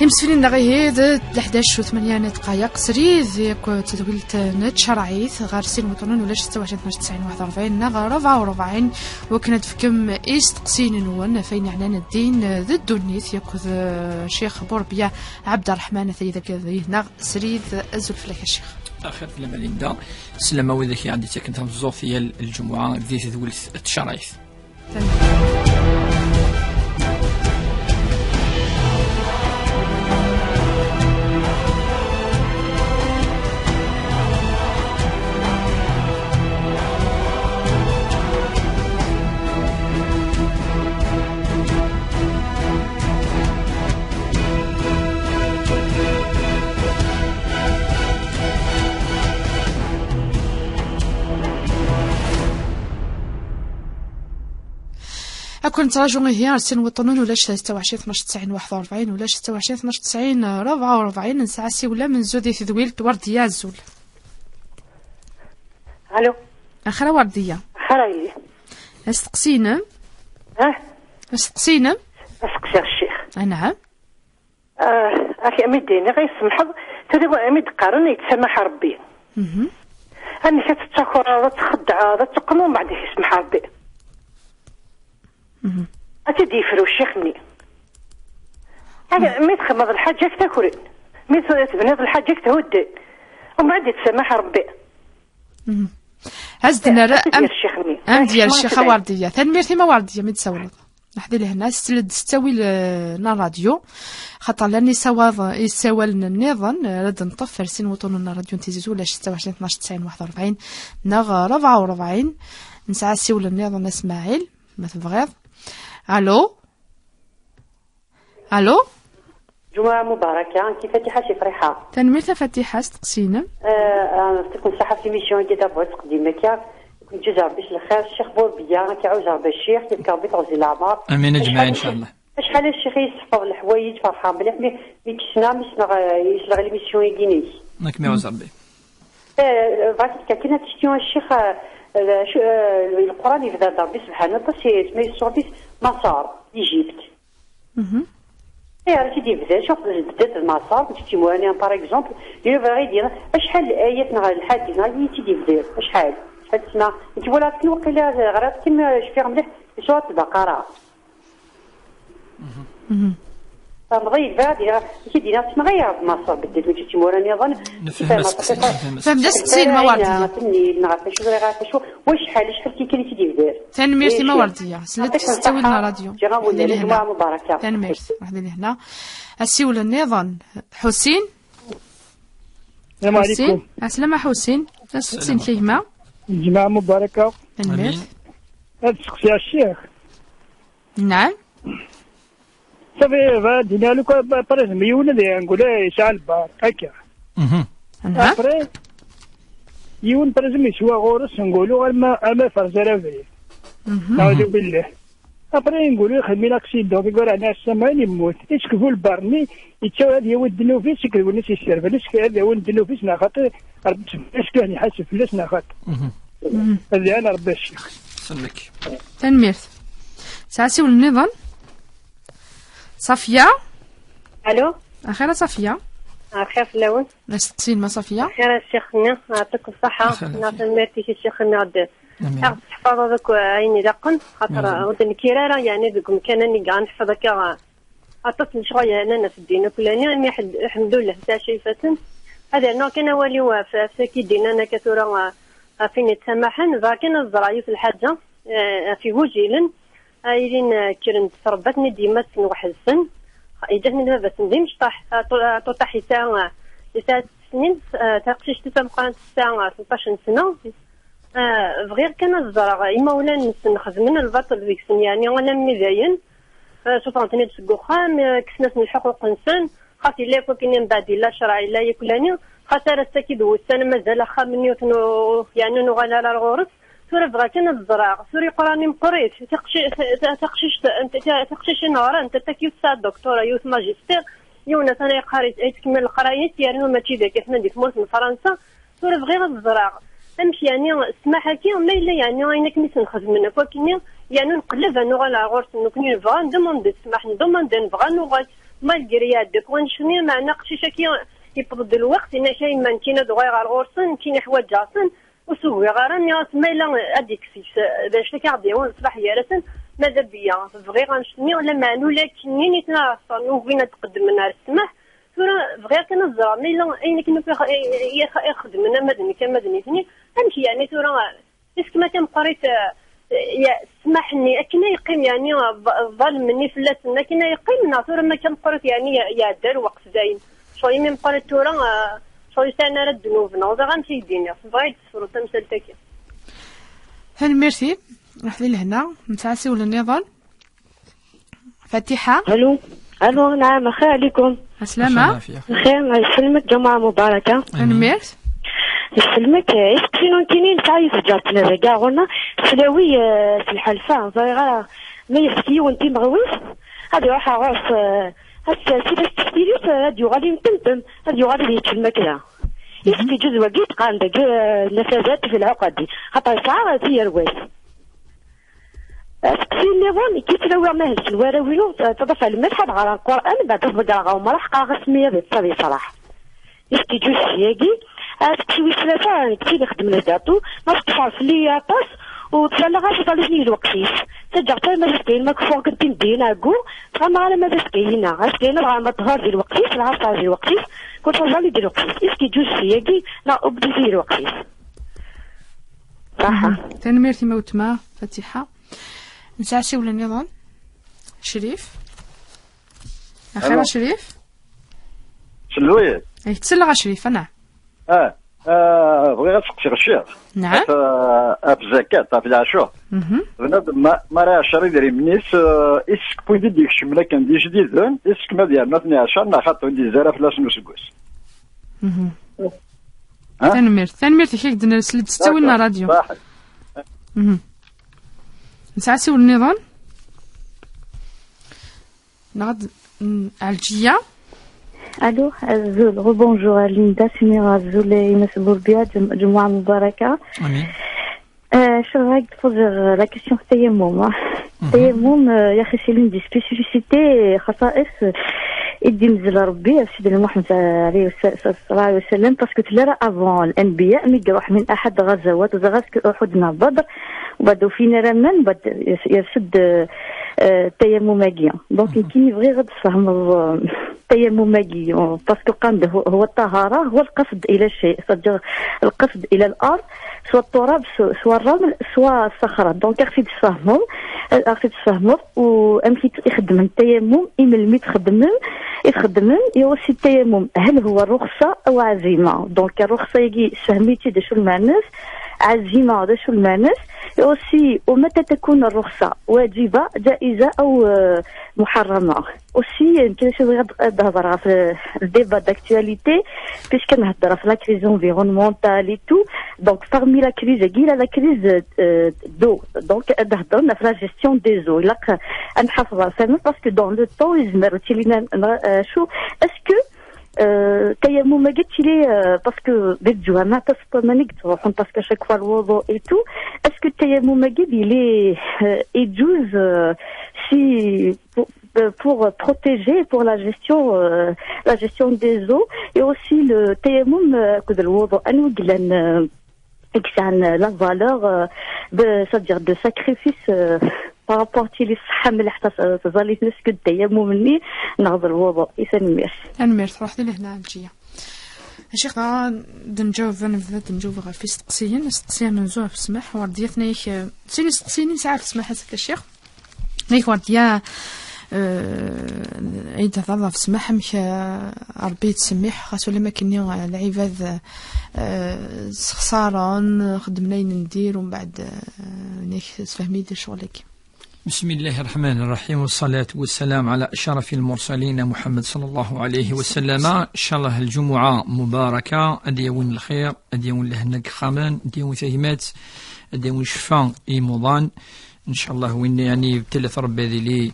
يمسفلين غيهيد 11 و8 دقائق سريد ياك تدويلت نت شرعيث غير سين وطنون ولا 26 92 41 نغ 44 وكانت فكم استقسين نون فين عنان الدين ضد النيث ياك الشيخ بوربيا عبد الرحمن ثيذا كذا نغ سريد ازل فلك الشيخ اخر لما ليندا سلام وذاك عندي تكن تنزوفيا الجمعه بديت تدويلت الشرعيث أكون تراجعوا هي أرسل وطنون ولا 26 12 90 41 ولا 26 12 90 44 نسعسي ولا من زودي تذويل وردية الزول. ألو. أخرى وردية. خير. استقسينا. استقسينا. استقسي الشيخ. نعم. أخي أمديني غير سمحض تدو أمد قارن يتسمح ربي. أني كتتاكر تخدع تقنون بعد يسمح ربي. أتدي يفرو الشيخني هذا ميت خمض الحاجة تاكلين ميت تبنيض الحاجة تهدي ومن عاد يتسمح ربي هزدنا أم ديال الشيخ وردية تنميرتي ما وردية ميت سولد نحضي لهنا ستستوي لنا راديو خاطر لاني يساوى لنا النظام رد نطفر سين وطننا راديو نتيزيزو ولا 26 12 90 41 نغ 44 نسعى سيول النظام اسماعيل ما تبغيض الو الو جمعة مباركة كيف فاتحة شي فرحة تنميرتها فاتحة استقسينا تكون صحة في ميسيون كي دابا تقديمك كنت جوج ربي الخير الشيخ بوربيا كيعوز ربي الشيخ كيف كربي تعوزي العمر امين اجمعين ان شاء الله شحال الشيخ يصحف الحوايج فرحان مليح مي كسنا يسلغ لي ميسيون يجينيش ناك ميعوز ربي فاتك كاين تشتيون الشيخ القرآن يبدا ربي سبحانه وتعالى ما يسوعديش مسار ايجيبت راه تيدي بدا شوف بدات المسار كنتي مواني باغ اكزومبل يبغي يدير شحال الايات نهار الحادث نهار تيدي بدا شحال سنه انت ولا كي وقيلا غرات كيما شفير مليح سوره البقره فمغيب بعد كيدير تسمى غير المسار بدات كنتي مواني نظن فهمت ستين موارديه تني نعرف شو شحال كي كاين تيدي بدا تنميرتي موارديه سلت تستوي لنا راديو جمعة مباركة تنميرتي واحد هنا السيول النظام حسين السلام عليكم السلام حسين تسقسين كيما الجمعة مباركة تنمير هاد تسقسي الشيخ نعم صافي دينا لك بريز ميون اللي نقول يشعل البار هكا ابري يون بريز يسوى غورس نقولوا اما فرزره فيه نعوذ بالله ابري نقولوا خمينا اكسيدو كيقول انا السماء يموت يسكفوا البرني يتساوى هذا هو الدنوفيس يكذبوا الناس يسير فلاش هذا هو الدنوفيس ناخاطر ربي اش كان يحاسب فلاش ناخاطر هذا انا ربي الشيخ سلمك تنمير ساسي والنظام صفية الو اخيرا صفية خير في اللون نستقسين ما صفية خير الشيخنا يعطيك الصحة نعطي ميرتي الشيخنا عبد تحفظ هذاك عيني لقن خاطر ودن كيرارا يعني ذوك مكانني كاع نحفظ هكا عطت شويه انا في الدين كلاني الحمد لله تاع شيفتن هذا نوع كان والي في كيدينا انا كثره فين يتسامحن فكان الزرايف الحاجه في وجيلن ايرين كيرن تربتني ديما واحد السن اجتني دابا بس نديمش طاح حتى 6 سنين تاقشيش تتمقى الساعه 13 سنه غير كان الزرع اما ولا نخدم الباطل ديك السن يعني ولا مزيان شوف عطيني تسقوخام كسناس من الحقوق الانسان خاطر لا كاين من بعد لا شرعي لا يكلاني خاطر الساكيد والسنه مازال خا مني يعني نغالى على الغرس سوري بغا كان الزرع سوري قراني مقريت تقشيش نهار انت تاكيو تاع الدكتوره يوث ماجستير يونا انا قريت تكمل القرايه يعني ماشي داك حنا ديك موت من فرنسا سوري بغير الزرع امشي يعني اسمح كي ما الا يعني انا كنت نخدم منك ولكن يعني نقلب انا على غرس نكون نبغى ندوموند تسمح ندوموند نبغى نغال ما الجرياد ونشني مع نقشيشة كي يفضل الوقت إن شيء ما نتينا دغيا غير غورسن نتينا حوايج جاسن وسوي غارن يا سميلا أديك فيش باش لك عديون صباح يارسن ماذا بيا بغي غنشني ولا معنو لكن نيتنا صانو فينا تقدم من السماح ثورة بغي كنزرع ميلا أين كنا يخدم لنا مدني كمدني ثني أمشي يعني ثورة اسك ما تم قريت يا سمحني أكنا يقيم يعني ظلم مني فلاسنا كنا يقيم ناصور ما كان قريت يعني يا دار وقت زين شوي من قريت ثورة شوي سنة رد نوفنا وذا غنمشي الدنيا بغيت تصفروا تمثل تاكي هل ميرسي راح لهنا نتعسي ولا النضال فاتحة. الو نعم اخي عليكم السلامة بخير يسلمك جمعة مباركة ميرس يسلمك يسكنون كينين تعيف جاتنا كاع قلنا سلاوي في الحلفة صغيرة ما يفتي وانتي مغويس هذه راح عرف هسه باش تفتيليس هادي غادي نتمتم هادي غادي يتكلم كذا يفتي جزء وقيت قال داك نفاذات في العقد دي خاطر ساعة في رواس في النظام كيف لو ما هلش الوراوينو تضاف على المذهب على القرآن بعد تضبط على غاو مراحقة غسمية بالطبي صراحة يفتي جوز سياقي كي ثلاثة كي نخدم لداتو ما تعرف لي يعطس وتسأل غاش طالجني الوقتيس ترجع حتى ما تسكين ما كفوق كنت ندينا عقو فما على ما تسكينا غاسكينا بغا ما تهار ديال الوقتيس العصا ديال الوقتيس كنت رجالي ديال الوقتيس يفتي جوز سياقي لا أبدي ديال الوقتيس صح تنميرتي موتما فاتحة نسعسي ولا النظام شريف أخيرا شريف شلوية تسلغ شريف أنا بغي غتسقسي الشيخ نعم في الزكاة في العشاء بنادم ما راه شري دري منيس اسك بويدي ديك الشملة كان دي جديد اسك ما ديالنا 12 نا خاطر عندي زرا فلاس نسكوس تنمير تحيك دنا سلد تستوي لنا راديو صح نسعسي والنظام نغد الجية الو زول غبونجور ليندا سميرة زول ينس بوربيا جمعة مباركة امين. شو رايك تفضل لا كيسيون التيمم التيمم يا اخي سي لون دي سبيسيفيسيتي خصائص يدي نزل ربي سيدنا محمد عليه الصلاه والسلام باسكو تلا افون الانبياء مي يروح من احد غزوات غزوات احد مع بدر وبعدو فينا رمان بعد يرسد التيمماكيا دونك كي بغي غتفهم التيمماكي باسكو قام هو الطهاره هو القصد الى الشيء القصد الى الارض سواء التراب سواء الرمل سواء الصخره دونك خصك تفهموا وامشي يخدم التيمم يملمي يخدم يوصي التيمم هل هو رخصه او عزيمه دونك الرخصه يجي فهميتي دا شو المعنى عزيمه هذا شو المعنى aussi ومتى تكون الرخصة واجبة جائزة أو محرمة aussi كاين شي بغيت نهضر في الديبا داكتواليتي باش كنهضر في لا كريز انفيرونمونتال اي تو دونك parmi la crise كاينه لا كريز دو دونك نهضرنا في لا جيستيون دي زو لا نحافظ على فهم باسكو دون لو طون يزمر تيلينا شو اسكو التيمم ما قلتش لي باسكو بالجوع ما تصب مانيك تروحون باسكو شاك فوا الوضوء اي تو اسكو التيمم ما قال لي يجوز si pour protéger pour la gestion des eaux et aussi le tayammum que le wudu anu glan la valeur c'est-à-dire de sacrifice par rapport à الصحة ملي حتى تظلي نسكت التيمم مني نهضر الوضوء نمير روحي لهنا الجيه الشيخ نجاوب انا بذات نجاوب غير في استقسيين نزوه في السماح ورديتنا يك سيني استقسيني ساعه في السماح هذاك الشيخ نيك ورديا عيد هذا في السماح مش ربي تسمح خاصو لما كني العباد خساره خدمنا ندير ومن بعد نيك تفهمي دي شغلك. بسم الله الرحمن الرحيم والصلاة والسلام على أشرف المرسلين محمد صلى الله عليه وسلم. إن شاء الله الجمعة مباركة أديون الخير أديون لهنك خامان أديون ثهمات أديون شفاء إيموضان إن شاء الله وين يعني بتلث ربي ذي لي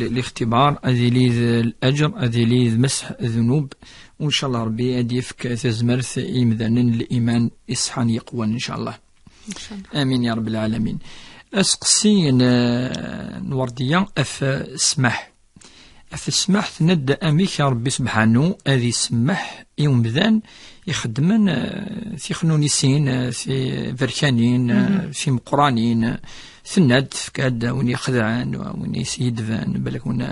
الاختبار ذي لي الأجر ذي لي مسح الذنوب وإن شاء الله ربي أديفك تزمرث إيمذان الإيمان إصحان يقوى إن شاء الله. آمين يا رب العالمين. أسقسي نورديا أف سمح في السماح تند أميك ربي سبحانه أذي سمح يوم بذان يخدمن في خنونيسين في فركانين في مقرانين ثند كاد وين يخدعن وين يسيدفان بالك وين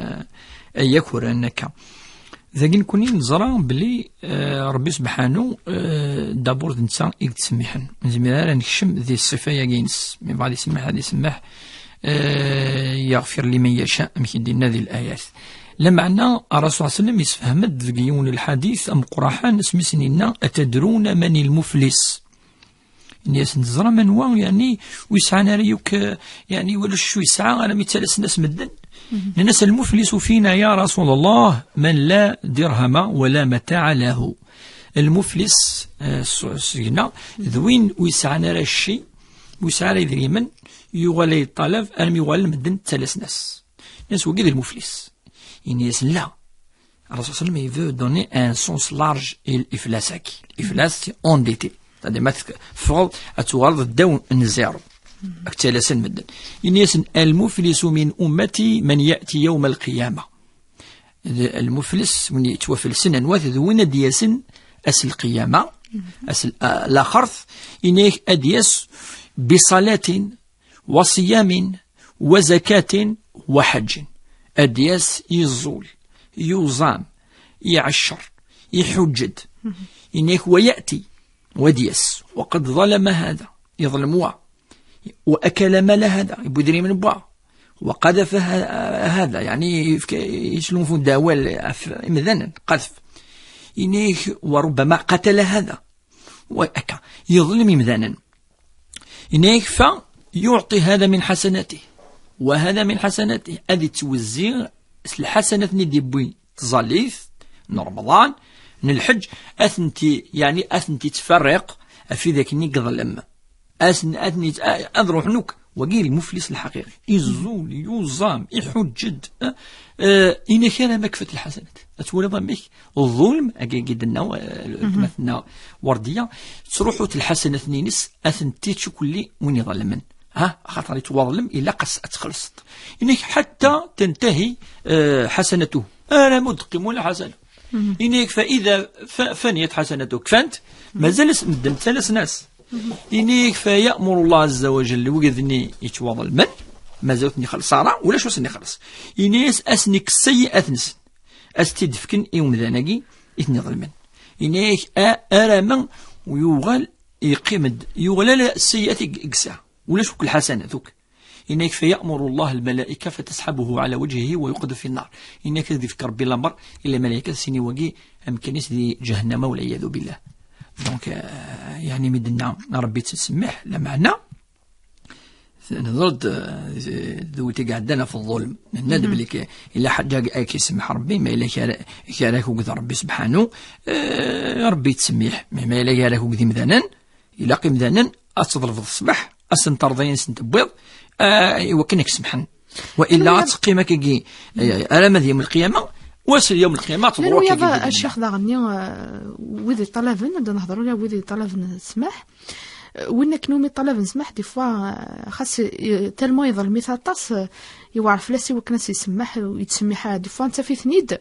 يكورن نكا ذاك نكوني نزرع بلي ربي سبحانه دابور نتا يتسمحن زميرا نكشم ذي الصفه يجينس من بعد يسمح هذه يسمح يغفر لمن يشاء مكيدين هذه الايات لمعنى الرسول صلى الله عليه وسلم يسفهم دقيون الحديث ام قراحان اسم سنينا اتدرون من المفلس الناس نزرع من هو يعني ويسعى ريوك يعني ولا شو يسعى انا متلس ناس مدن الناس المفلس فينا يا رسول الله من لا درهم ولا متاع له المفلس سينا ذوين ويسعى الشيء ويسعى يدري من يغلي الطلب أنا يغلي مدن ثلاث ناس وقيد المفلس الناس لا الرسول صلى الله عليه وسلم يفو دوني ان سونس لارج الافلاسك الافلاس اونديتي هذا ما فضل اتوارد الدون الزيرو اكتلاسن مدن الناس المفلس من امتي من ياتي يوم القيامه المفلس من يتوفل سنن وثوين دياسن اس القيامه اس الاخرث انيك اديس بصلاه وصيام وزكاه وحج ادياس يزول يوزام يعشر يحجد إنك ويأتي وديس وقد ظلم هذا يظلموا وأكل مال هذا يبدري من بوا وقذف هذا يعني يشلون في الدوال مثلا قذف إنك وربما قتل هذا وأكا يظلم مثلا إنك فيعطي هذا من حسناته وهذا من حسناته هذه توزيع الحسنة ندي تظليث رمضان الحج أثنتي يعني أثنتي تفرق في ذاك نيك ظلم أثني أذروح نوك وقيل المفلس الحقيقي يزول يوزام يحجد إن كان مكفة الحسنات أتولى ضمك الظلم أجد مثلنا وردية تروحوا الحسنة نينس أثنتي تشكلي وين يظلمن خاطر يتظلم إلا قص أتخلصت إنك حتى تنتهي حسنته أنا مدقم ولا حسنة إنك فإذا فنيت حسنتك فانت ما زال مدن ثلاث ناس إنك فيأمر الله عز وجل وقذني يتوضل من ما زالتني خلص ولا شو سني خلص إنيس أسنك السيئات نسن أستدفكن يوم ذانقي إثني ظلمن إنك أرامن ويوغل يقيمد يوغل السيئات يقسع ولا شو كل حسنة ذوك إنك فيأمر الله الملائكة فتسحبه على وجهه ويقذف في النار إنك ذكر ربي الأمر إلا ملائكة سيني وقي أمكنيس ذي جهنم والعياذ بالله دونك يعني مدنا ربي تسمح لمعنا نضرد ذوتي قعدنا في الظلم ندب لك إلا حد جاك يسمح ربي ما إلا كارك وقذ ربي سبحانه ربي تسمح ما إلا كارك وقذ مذانا إلا قيم مذانا أتضرب الصباح أسنترضين سنتبوض وكنك سمحن وإلا تقيمك كي ألم يوم القيامة وصل يوم القيامة تضرب كي الشيخ داغني وذي طلبن نبدا نهضروا له وذي طلبن سمح وين كنومي طلب نسمح دي فوا خاص تالمو يظل مثاطاس يعرف لاسي وكناس يسمح ويتسمح دي فوا انت في ثنيد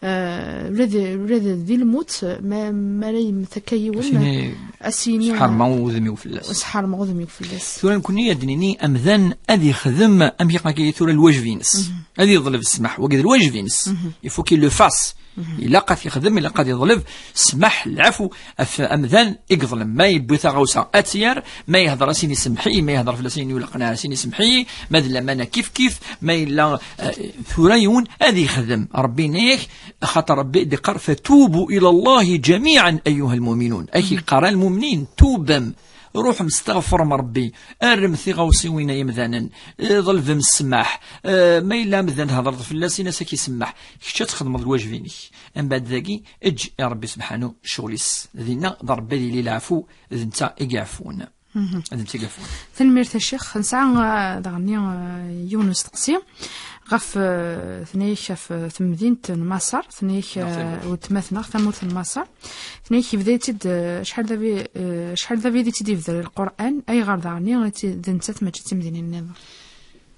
ولاد ذي الموت ما راي متكيون اسيني سحر موذمي وفلاس سحر موذمي وفلاس ثورا نكوني يدنيني امذان ادي خدم ام يقاكي ثورا الواجبينس ادي يظلف السمح وقد الواجبينس يفوكي لو فاس إلا قد يخدم إلا قد يظلف سمح العفو أمذان يظلم ما يبوثا غوسا أتيار ما يهضر سيني سمحي ما يهضر فلسيني ولا قناع سيني سمحي ما دلمانا كيف ما إلا ثريون هذه يخدم ربي نيك خاطر ربي دقر فتوبوا إلى الله جميعا أيها المؤمنون أي قرا المؤمنين توبم روح مستغفر من ربي ارم ثقه وسوين يمذانا ظلف من السماح ما الا مذان هضرت في اللاسين ساكي سماح كيش تخدم الواجبينك من بعد ذاكي اج يا ربي سبحانه شغليس ذينا ضرب بالي العفو اذا انت يعفون انت يعفون تنميرت الشيخ نسعى دغني يونس تقسيم غف ثنيك في مدينة مصر ثنيك وتماثنا ثمورث مصر ثنيك بديت شحال ذا بيدي تدي في القرآن أي غير دعني ذنتات ما جت مدينة النظر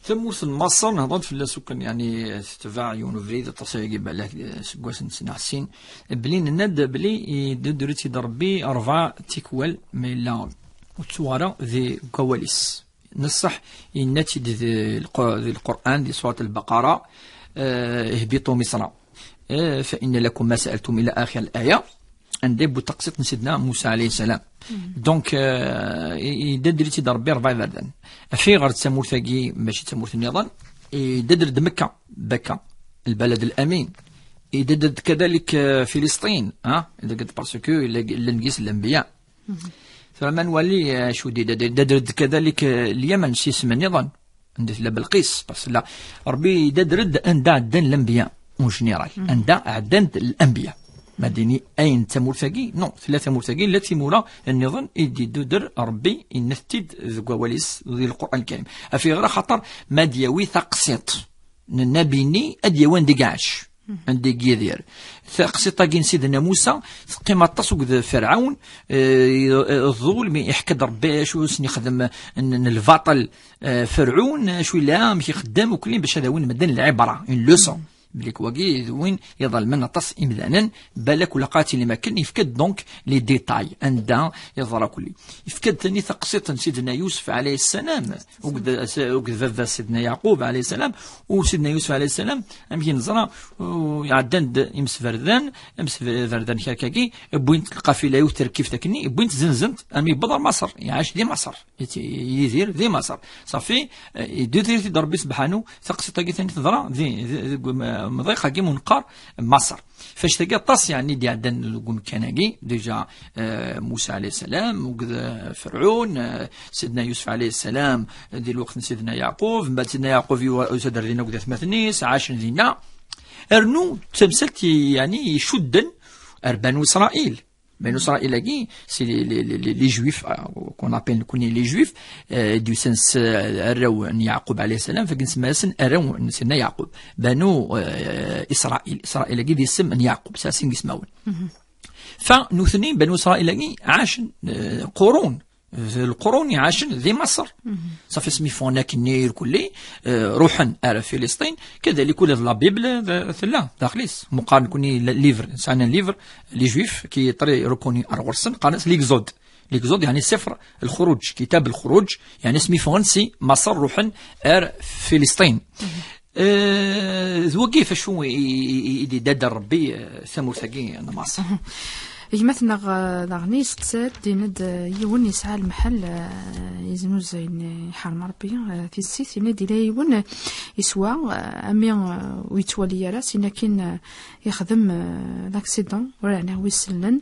ثموث مصر نهضت في السكان يعني تبع يونفريد تصيغي بالك سكواس نسين بلين ند بلي درتي ضربي 4 تيكوال ميلا وتوارا ذي كواليس نصح النتي ذي القرآن ذي سورة البقرة اهبطوا مصر فإن لكم ما سألتم إلى آخر الآية ندير تقسيط سيدنا موسى عليه السلام دونك يدرتي ضربي 4 بردان في غير تسمور ثاقي ماشي تسمور النظام يدرد مكة بكة البلد الأمين يدرد كذلك فلسطين إذا قلت باسكو لنقيس الأنبياء فما نولي شو ددرد كذلك اليمن شي اسم النظام ندير لا بالقيس بس لا ربي يدرد أن عدن الأنبياء مو جنرال أن عدن الأنبياء مديني أين تمرتقي نو 3 مرتقي التي مورا النظام يدي دودر ربي ينثد ذواليس ذي القرآن الكريم في غير خطر ما دياوي تقسيط نبيني أديوان ديقاش عندي كيدير تقسيط سيدنا موسى قيمة تصوق فرعون الظلم يحكد ربي شو يخدم الباطل فرعون شو لا مش يخدم وكلين باش هذا وين مدن العبرة لوسون بليك واقي وين يظل من تص إمذانا بالك ولا قاتل ما كان يفكد دونك لي ديتاي عندها يظهر كلي يفكد ثاني تقسيط سيدنا يوسف عليه السلام وقد سيدنا يعقوب عليه السلام وسيدنا يوسف عليه السلام أمين نزرع ويعدن يمس فردان كاكاكي بوينت القافلة يوتر كيف تكني بوينت زنزنت أمي بدر مصر يعيش دي مصر يدير دي مصر صافي يدير ضربي سبحانه تقسيط ثاني تضرع ذي مضيقة كي منقار مصر فاش تلقى طاس يعني دي عدن القوم كناقي ديجا موسى عليه السلام وكذا فرعون سيدنا يوسف عليه السلام دي الوقت سيدنا يعقوب من بعد سيدنا يعقوب يسدر لنا وكذا 8 عاش لنا ارنو تمثلت يعني يشدن بنو اسرائيل بنو اسرائيل كي سي لي جويف كون ابل كوني لي جويف دو سنس راو يعقوب عليه السلام فكنسمى سن راو سيدنا يعقوب بنو اسرائيل كي دي اسم يعقوب ساسين يسمعون فنثني بنو اسرائيل كي عاش قرون القرون عاشن ذي مصر صافي اسمي فونا كنير كلي روحا على فلسطين كذلك كل لا بيبل ثلا داخليس مقارن كوني ليفر سانا ليفر لي جويف كي طري ركوني ارغرسن قانس ليكزود يعني سفر الخروج كتاب الخروج يعني اسمي فونسي مصر روحا ار فلسطين ذو كيف شو يدي داد ربي ثمو ثقي مصر مثلا غني سكسات ديند يون يسعى المحل يزنوز يحرم ربي في السيت ينادي لا يون يسوى امي ويتولي راس لكن يخدم لاكسيدون ولا انا ويسلن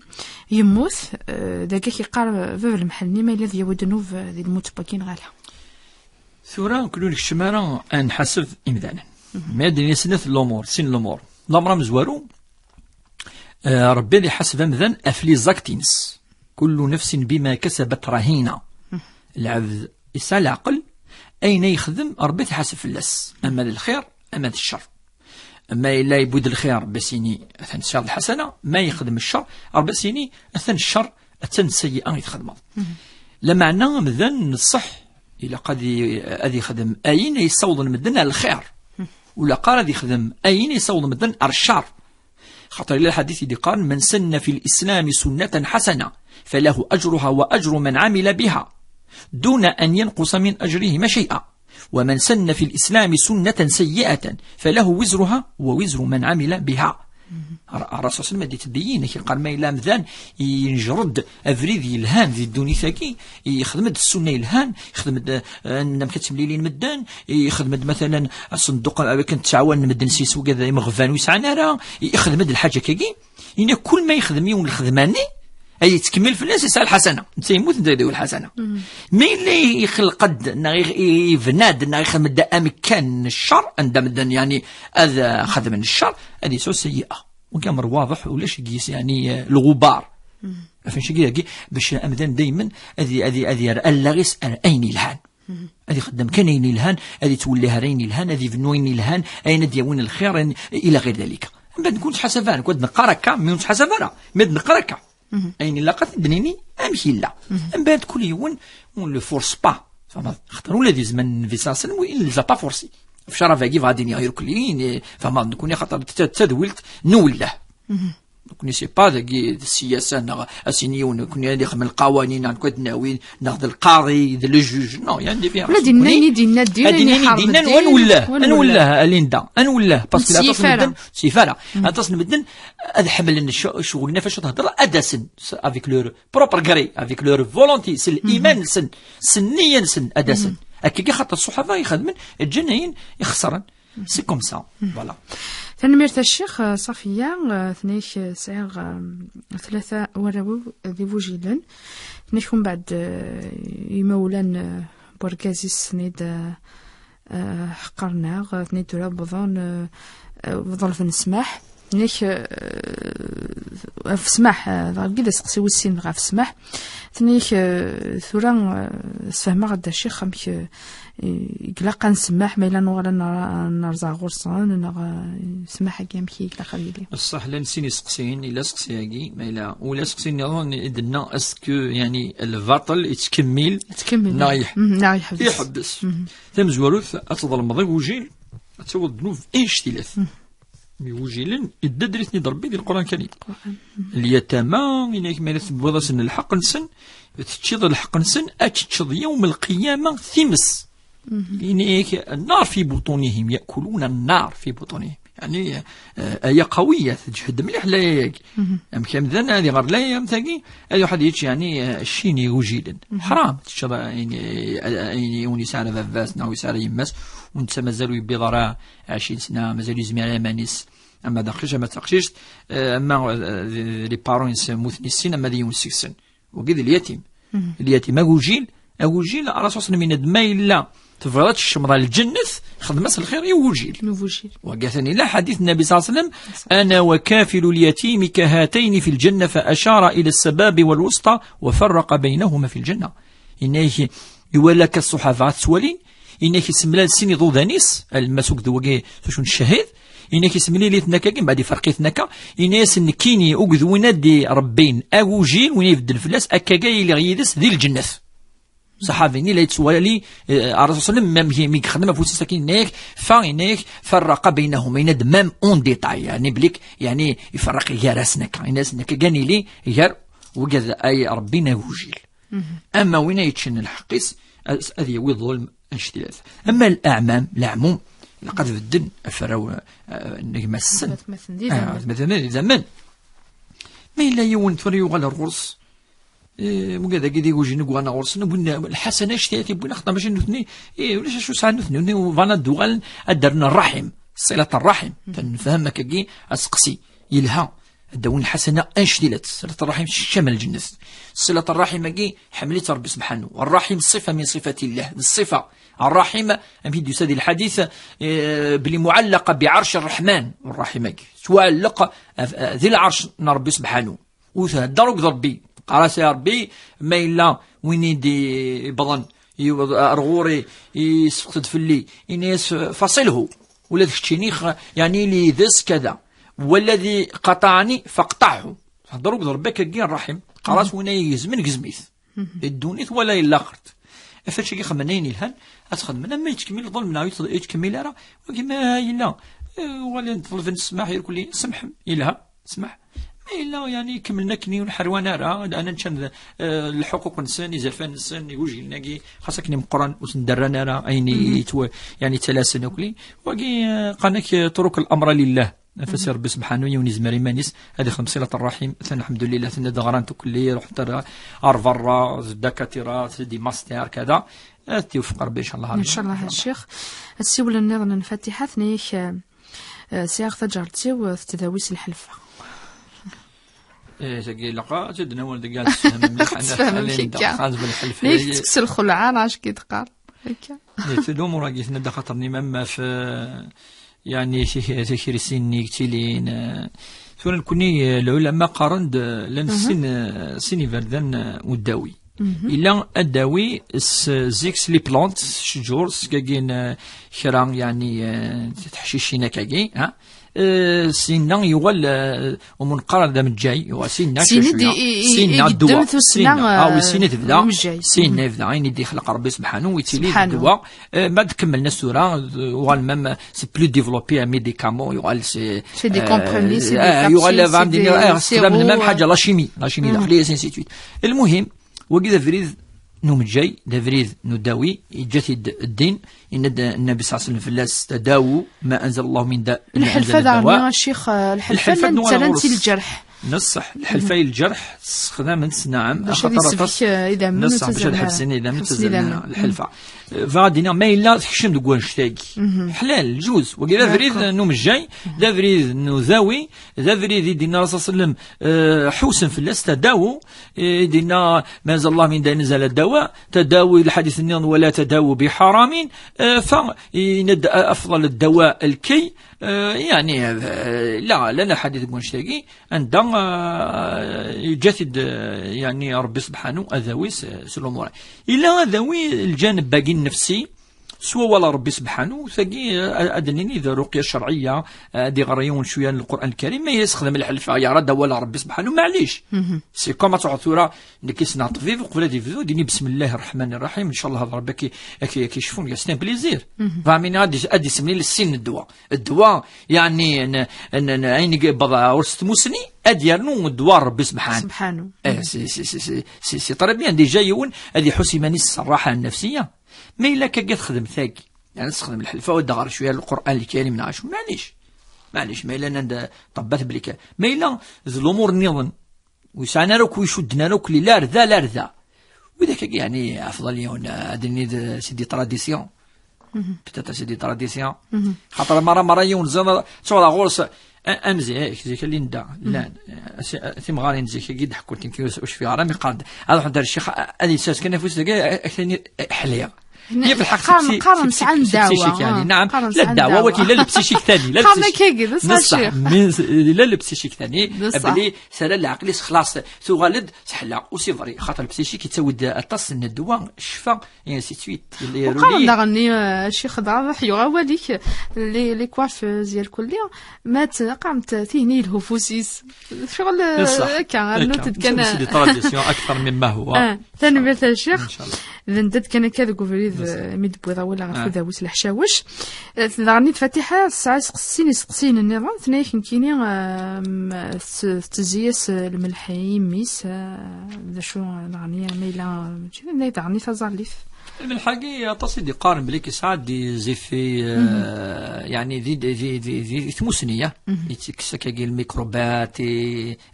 يموت داك كيقار في المحل نيما الذي يودنوف ذي الموت باكين غالها ثورا كلو لك الشمارة ان حسب امدانا ما ادري سنث الامور سن الامور الامر مزوارو ربي اللي حسب مثلا أفلي زاكتينس كل نفس بما كسبت رهينة العبد يسعى العقل أين يخدم ربي تحسب في اللس أما للخير أما للشر أما إلا يبود الخير بسيني أثن الشر الحسنة ما يخدم الشر ربي سيني أثن الشر أثن السيئة يتخدم لما عنا مثلا الصح إلا قد أذي يخدم أين يصوض المدن على الخير ولا قال يخدم أين يصوض المدن على الشر خاطر إلى الحديث دي قال من سن في الإسلام سنة حسنة فله أجرها وأجر من عمل بها دون أن ينقص من أجرهما شيئا ومن سن في الإسلام سنة سيئة فله وزرها ووزر من عمل بها الرسول صلى الله عليه وسلم تبين قال ما إلا مذان ينجرد أفريد يلهان ذي الدوني ثاكي يخدم السنة يلهان يخدم نم كتب ليلين مدان يخدم مثلا الصندوق كنت تعاون مدن سيس وكذا مغفان ويسعى نارا يخدم الحاجة كاكي يعني كل ما يخدم يوم الخدماني أي تكمل في الناس يسأل الحسنة سيموت نديرو الحسنة ما اللي يخلق قد يفناد يخدم الدائم كان الشر عندما يعني هذا خدم الشر هذه سو سيئة وكامر واضح ولاش يقيس يعني الغبار فاش يقي باش أمدان دايما هذه اللاغيس أين الهان هذه خدام كان أين الهان هذه تولي هرين الهان هذه فنوين الهان أين ديون الخير إلى غير ذلك ما نكونش حسفان كنت نقرأك ما نكونش حسفان ما نقرأك أين لاقت بنيني أمشي لا من بعد كل يوم لو فورس با فما خاطر ولادي زمان في ساسن وين لزا با فورسي في شرفاكي غادي غير كلين فما نكون خاطر تدولت نوله كوني سي با داكي السياسه اسينيون كوني اللي خمن القوانين نكون ناوي ناخذ القاضي لو جوج نو يعني فيها لا دينا نولاه ليندا نولاه باسكو لا تصل سيفاره تصل بدن هذا حمل شغلنا فاش تهضر ادسن افيك لور بروبر غري افيك لور فولونتي سن الايمان سنيا سن ادسن هكاكي خاطر الصحفاء يخدمن الجنين يخسرن سي كوم سا فوالا. تنميرت الشيخ صفية ثنيش سعر 3 وراو ذي فوجيلن ثنيشكم بعد يمولان بوركازي سنيد حقرنا ثنيد دولا بضل في نسمح ثنيش في سماح كذا سقسي والسين غا في سماح ثنيش ثورا سفهمة غدا الشيخ خمش يقلق نسمح ما إلا نغلا نرزع غرصان نسمح هكا مكي يقلق خليلي الصح لا نسيني سقسين إلا سقسي هاكي ما إلا ولا سقسين نظن إدنا أسكو يعني الباطل يتكمل نايح يحبس ثم زواروث أتظل المضي وجيل أتسود بنوف إيش تلث وجيلن الددرثني ضربي ديال القرآن الكريم اليتامى إنك ما يثبت سن الحق نسن تتشظ الحق نسن أتشظ يوم القيامة ثمس إنك النار في بطونهم يأكلون النار في بطونهم يعني آية قوية تجهد مليح لا ياك أم كم ذن هذه غير لا يمتاقي هذا واحد يتش يعني الشيني وجيلن حرام تشظ يعني ونساء فافاس ناو يسار يمس ونتا مازالو يبي ضرا 20 سنة مازالو يزمي على مانيس أما دقيقة ما تقشيش أما لي بارون يسمو 2 سنين أما ديون 6 سن وقيد اليتيم أوجيل على أساس من دما إلا تفرضت الشمرة الجنث خدمة الخير يوجيل وقاثني لا حديث النبي صلى الله عليه وسلم أنا وكافل اليتيم كهاتين في الجنة فأشار إلى السباب والوسطى وفرق بينهما في الجنة إنه يولك الصحافات سوالين إنك سملا السن ضوذانيس المسوك دواقي تشون الشهيد إنك سملي لي ثنكا بعد فرقي ثنكا إناس نكيني أقذ وينادي ربين أوجيل وين يفدل فلاس أكاكاي اللي غيدس ذي الجنة صحابيني لا يتسوى لي الرسول صلى الله عليه وسلم ميك خدمة فوسي ساكين نيك فإنك فرق بينهم يناد مام اون ديتاي يعني بليك يعني يفرق يارسنك الناس نكا كاني لي يار وقذ أي ربنا أوجيل أما وين يتشن الحقيس هذه هو الظلم الثلاث. أما الأعمام العموم لقد بدن أفراو نجم السن مثلا زمان ما إلا يوم توريو على الغرس وكذا كذا يجي نقول أنا غرس نبغى الحسنة اشتياتي بقول نخطب باش نثني ولاش شو ساعة نثني وفانا دوغال أدرنا الرحم صلة الرحم تنفهم كي أسقسي يلها الدون الحسنة أنشدلت صلة الرحم شمل الجنة صلة الرحم كي حملت ربي سبحانه والرحم صفة من صفات الله الصفة الرحم أمهد يساد الحديث بلي معلقة بعرش الرحمن والرحم كي تعلق ذي العرش ربي سبحانه وثهدرك ضربي قراس يا ربي ما إلا وين يدي بضن أرغوري يسقط في اللي إنيس فصله ولا تشينيخ يعني لي ذس كذا والذي قطعني فاقطعه ضرب ضربك كي الرحم قراس وين يزمن قزميث الدونيث ولا إلا قرت فاش كي خمنين الهن أتخذ من ما يتكمل ظلم ناوي يتكمل راه وكما إلا ولا نطلب نسمح يقول لي سمح إلها سمح إلا يعني كملنا كني ونحروانا راه أنا نشان الحقوق الإنسان يزرفان الإنسان يوجي لناقي خاصة كني مقرن وسندرنا راه أيني يعني تلاسنا كلي وقي قناك طرق الأمر لله نفس ربي سبحانه يونيز مريمانيس هذه خمسيلة الرحيم ثنا الحمد لله ثنا دغران كلي رحت أرفرا الدكاترة دي ماستر كذا توفق ربي إن شاء الله. إن شاء الله الشيخ السيول النظر الفاتحة ثنيش سياق تجارتي وتداويس الحلفة. تقي لقاء جدنا ولد قال تفهم مليكا ليش تكسر الخلعان عاش كي تقار هكا تدوم وراقيت نبدا خاطرني مما في يعني تشري سني كتيلين ثون كوني العلماء قارند لان سني فردان وداوي إلا الداوي زيكس لي بلانت شجور كاين شرا يعني تحشيشينا كاكي ها سينا يوال ومنقرر دا من جاي وسينا سينا الدواء سينا سينا تبدا سينا يبدا عيني يدي خلق ربي سبحانه ويتيلي الدواء ما تكملنا السوره وال ميم سي بلو ديفلوبي ميديكامون يوال سي دي كومبريمي سي يوال فهمتني استخدام الميم حاجه لا شيمي داخليه سينسيتويت. المهم وكذا فريد نوم جاي دافريد نداوي يجتهد الدين ان النبي صلى الله عليه وسلم فلاس تداووا ما انزل الله من داء الحلفه دارنا الشيخ الحلفه مثلا الجرح نصح الحلفه الجرح استخدام نعم خاطر اذا من نصح باش الحبسين اذا من الحلفه فغادينا ما الا تحشم دوك نشتاقي حلال جوز وكذا فريد نوم الجاي دافريد نزاوي دافريد يدينا الرسول صلى الله عليه وسلم حوسن فلاس تداووا يدينا ما انزل الله من داء نزل الدواء تداوي الحديث النون ولا تداووا بحرام فإن أفضل الدواء الكي يعني لا لنا حديث مشتاقي عندما يجسد يعني ربي سبحانه أذوي سلومورا إلا أذوي الجانب باقي النفسي سوى ولا ربي سبحانه ثقي أدنيني إذا رقية شرعية دي غريون شوية للقرآن الكريم ما يستخدم الحلفة يا رد ولا ربي سبحانه معليش سي كوما تعثورا نكيس نعطفيف وقبل ديفيدو ديني بسم الله الرحمن الرحيم إن شاء الله هذا ربك يكشفون يستين بليزير فاهمين أدي سمني للسن الدواء يعني عيني بضع ورست موسني أديرنو الدوار ربي سبحانه سي طريق بيان دي جايون أدي حسيماني الصراحة النفسية ما إلا كا تخدم ثاقي يعني تستخدم الحلفة ودغر شوية القرآن الكريم نعاشو معليش ما إلا نند طبات بليك ما إلا ذي الأمور نظن ويسعنا روك ويشدنا روك لي لا رذا وذاك يعني أفضل يون أدني سيدي تراديسيون بتاتا سيدي تراديسيون خاطر مرة يون زاد صورة غورس أمزي هيك زيك اللي ندا لا ثم غارين زيك قد حكوتين كيوس وش في غرامي قاد هذا حد الشيخ هذه ساس كنا فوس أكثر حلية هي في الحقيقة قارن سعى الدعوة يعني نعم لا الدعوة ولكن لا البسيشيك ثاني لا البسيشيك ثاني بلي سلا العقل خلاص ثغالد سحلا وسيفري خاطر البسيشيك يتسود الطس ان الدواء الشفاء يعني سي سويت وقارن دغني الشيخ ضاح يغا وليك لي كواف ديال الكليه مات قامت ثيني الهفوسيس شغل هكا نوتد كان سيدي تراديسيون اكثر مما هو ثاني مثلا الشيخ ندد كان كذا كوفريد ميد بويضه ولا غير داوس الحشاوش ثاني الفاتحه ساعه سقسين النظام ثنايا كاينين تزياس الملحي ميس ذا شو نغني ميلا ماشي دعني تزاليف بالحقيقة تصيدي قارن بليك ساعات دي زي في يعني ذي ثموسنية يتكسكاكي الميكروبات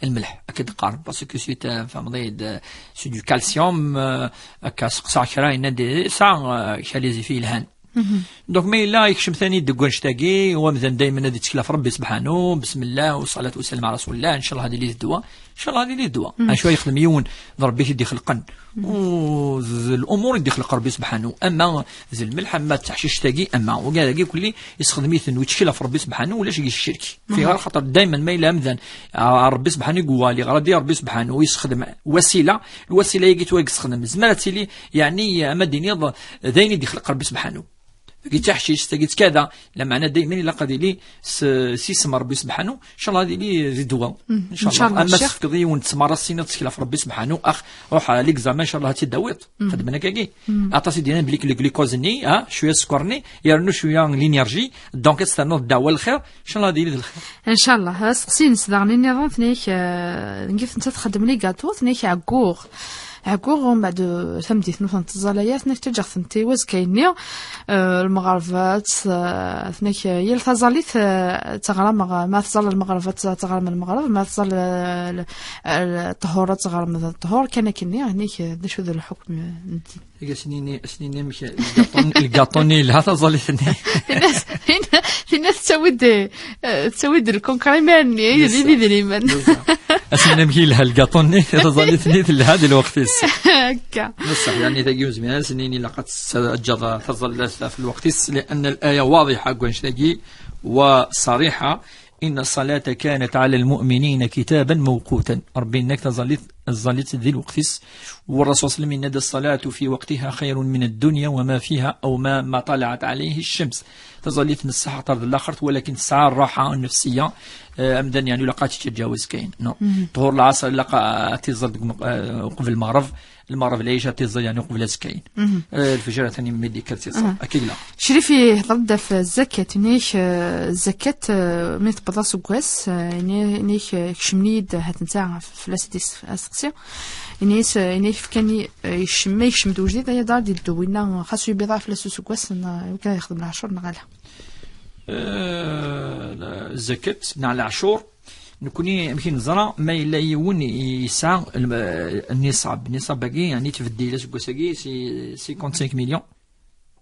الملح أكيد قارن باسكو سيتا فمضيد سي دو كالسيوم كاسقسا كراين دي ساعة خاليزي فيه الهان دونك ما إلا يكشم ثاني دقون شتاقي ومثلا دايما هذه تكلف ربي سبحانه بسم الله والصلاة والسلام على رسول الله إن شاء الله هذه ليه الدواء إن شاء الله هذه ليه الدواء شوية يخدم يون ربي يدي خلقا والأمور يدي خلق ربي سبحانه أما ذي الملح ما تحشيش تاقي أما وقال كل يستخدم يثن ويتشكل ربي سبحانه ولا شيء الشرك في غير خاطر دايما ما إلا مثلا ربي سبحانه يقول لي غردي ربي سبحانه ويستخدم وسيلة الوسيلة يجي يستخدم زمالة لي يعني أما الدنيا ذين يدي خلق ربي سبحانه قلت تحشيش تقيت كذا لما أنا دائما إلا قضي لي سيسم ربي سبحانه إن شاء الله هذه لي ذي الدواء إن شاء الله أما سفقضي ونتسمر السنة تسكلا ربي سبحانه روح عليك زعما إن شاء الله هتداويط خدمنا كاكي أعطاسي دينا بليك الجليكوزني شوية سكرني يرنو شوية لينيرجي دونك تستنى الدعوة الخير إن شاء الله هذه لي الخير إن شاء الله سقسين صدقني النظام ثنيك نقف أنت تخدم لي كاطو ثنيك عكوغ ومن بعد ثمدي ثنوثن تزالايات نكتجغ ثنتي وز كايني المغرفات ثنيك يل تزاليت تغرى ما تزال المغرفات تغرى من المغرب ما تزال الطهورة تغرى من الطهور كان كني هنيك دشو ذا الحكم هي سنيني مش القاطوني لها تزاليت الناس تسود الكونكريمان يدي من أسمنا مهي لها القاطوني تزاليت لهذا الوقت هكا بصح يعني تجوز من سنين لقد سجد تظل في الوقت لأن الآية واضحة قنشتاقي وصريحة إن الصلاة كانت على المؤمنين كتابا موقوتا ربي إنك تظل الزاليت ذي الوقت. والرسول صلى الله عليه وسلم: الصلاة في وقتها خير من الدنيا وما فيها أو ما طلعت عليه الشمس. تظليت نصح طرد الآخر، ولكن تسعى الراحة النفسية أمدا يعني لقات تتجاوز كاين طهور العصر لقى تظل قبل المغرب العيش تظل يعني قبل سكاين الفجر ثاني مدي كرتي أكيد لا شريفي هضرنا في الزكاة نيش الزكاة ميت بلاص وكواس نيش كشمنيد هتنتاع في لاسيديس أسقسيا نيش كان يشم دوجديد هي دار دي الدوينة خاصو يبيضها في لاسوس وكواس كان يخدم العشور نغالها الزكاة نع العشور نكوني يمكن نزرع ما إلا يون يسعى النصاب باقي يعني تفدي لاس كوساكي سي 55 مليون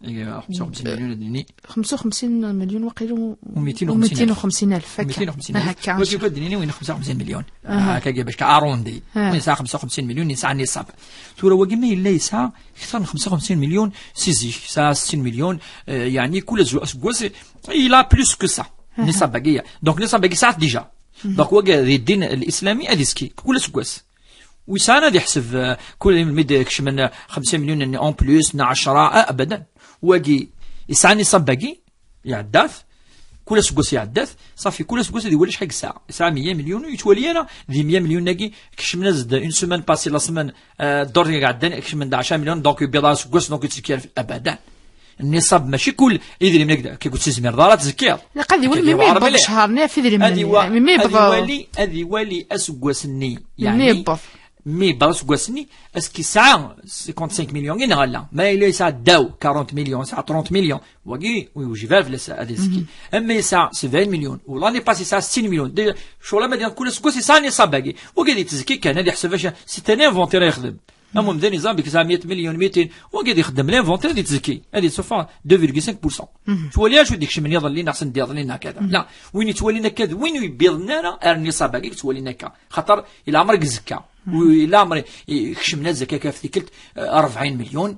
55 مليون دني 55 مليون وقيل و250 ألف هكا واش يفدني وين 55 مليون هكا باش كاروندي وين يسعى 55 مليون يسعى النصاب تورا واقي ما إلا يسعى أكثر من 55 مليون سيزي يسعى 60 مليون يعني كل كواس إلا بلوس كو سا النصاب باقي دونك النصاب باقي ساعات ديجا دونك واقع الدين الاسلامي اديسكي كل سكواس ويسانا دي يحسب كل ميد كشمن 5 مليون اون بلوس 10 ابدا واقي يسعني صاب باقي يعداث كل سكواس يعداث صافي كل سكواس يولي شحال ساعه يسعى 100 مليون ويتولي انا ذي 100 مليون ناقي كشمن زد اون سيمين باسي لا سيمين الدور قاعدين كشمن 10 مليون دونك يبيض سكواس دونك يتسكر ابدا النصاب ماشي كل يدري من هكذا كي قلت 600 دولار تزكير لا قد يولي مي يبض شهر في يدري من مي يبض هذه والي اسكواسني يعني مي يبض اسكواسني اسكي ساعه 55 مليون ينغلا ما الا ساعه داو 40 مليون ساعه 30 مليون واقي ويوجي فالف لسا هذا سكي اما ساعه 70 مليون ولاني باسي ساعه 60 مليون شغل ما ديال كل اسكواسي ساعه نصاب باقي وقاعد يتزكي كان هذا يحسب سي تان انفونتير يخدم اما مدا نظام بك 100 مليون 200 وقاعد يخدم لانفونتير ديال تزكي هذه سوفا 2.5% تولي اش وديك شي من يظل لنا احسن يظل لنا كذا لا وين يتولينا كذا وين يبيض لنا النصاب باقي تولينا كا خاطر الى عمرك زكا ولا عمري يخشمنا الزكاه كاف ذيك 40 مليون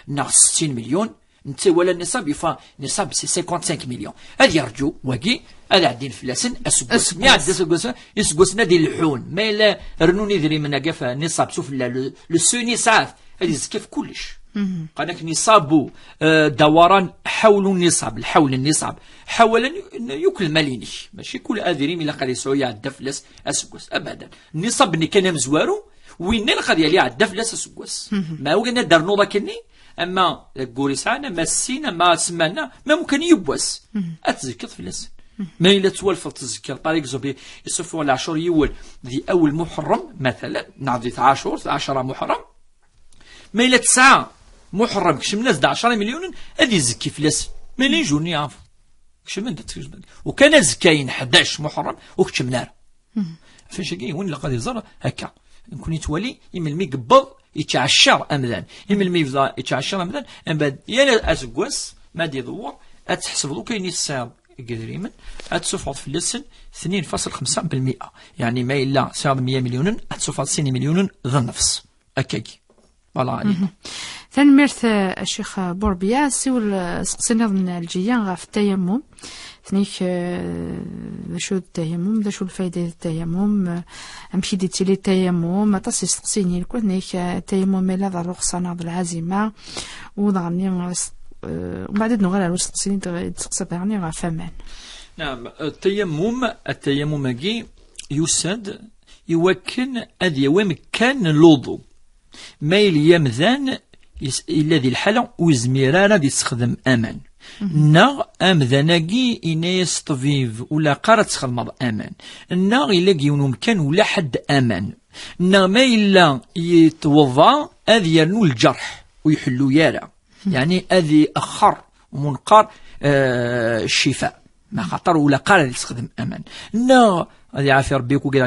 ناقص 60 مليون انت ولا النصاب يفا نصاب سي 55 مليون هذا يرجو واقي هذا عندين فلاسن اسكوس مي عاد اسكوسنا ديال الحون ما الا رنوني ذري من قفا نصاب شوف لو سوني ساعات هذه زكاه في كلش قالك نصاب دوران حول النصاب الحول النصاب حولا يكل ماليني ماشي كل اذريم الا قال يسوي عاد فلاس اسكوس ابدا النصاب اللي كان مزوارو وين القضيه اللي عاد فلاس اسكوس ما هو قلنا دار نوضه كني اما كوريسانا ما السينا ما سمانا ما ممكن يبوس اتذكر فلاس ما إلا توالف تذكر باغ اكزومبل يصفوا العشر يول ذي أول محرم مثلا نعطي 10 محرم ما إلا 9 محرم كشم ناس 10 مليون هذه زكي فلاس ما لين جوني عارف كشم وكان زكاين 11 محرم وكشم نار فاش كاين وين لقى يزر هكا نكون يتولي يمل مي قبض يتعشر أمذان يمل مي يتعشر أمذان من بعد يا أسكواس ما دي ضوء أتحسب له كاين يسار قدريما أتسفض في اللسن 2.5% يعني ما إلا سعر 100 مليون أتسفض 60 مليون ذا النفس أكاكي والله عليك ثاني ميرث الشيخ بوربيا سيول سقسنا من الجيان في التيمم ثنيك شو التيمم ذا شو الفايدة التيمم أمشي ديتي لي التيمم تصي سقسيني الكل نيك التيمم لا ذا الرخصة ناض العزيمة وضعني وبعد نغير على السقسين تسقسي يعني غا فمان نعم التيمم جي يسد يوكن أذي ومكان الوضوء ما يلي مذان الذي الحالة وزميرانا دي يستخدم أمان ناغ أمذاناكي إناس طبيب ولا قارة تخلمض أمان ناغ إلا جيونو مكان ولا حد أمان ناغ ما إلا يتوضا أذي يرنو الجرح ويحلو يارا يعني أذي أخر ومنقر الشفاء ما خطر ولا قال يستخدم أمان نا هذه عافية ربيك وقال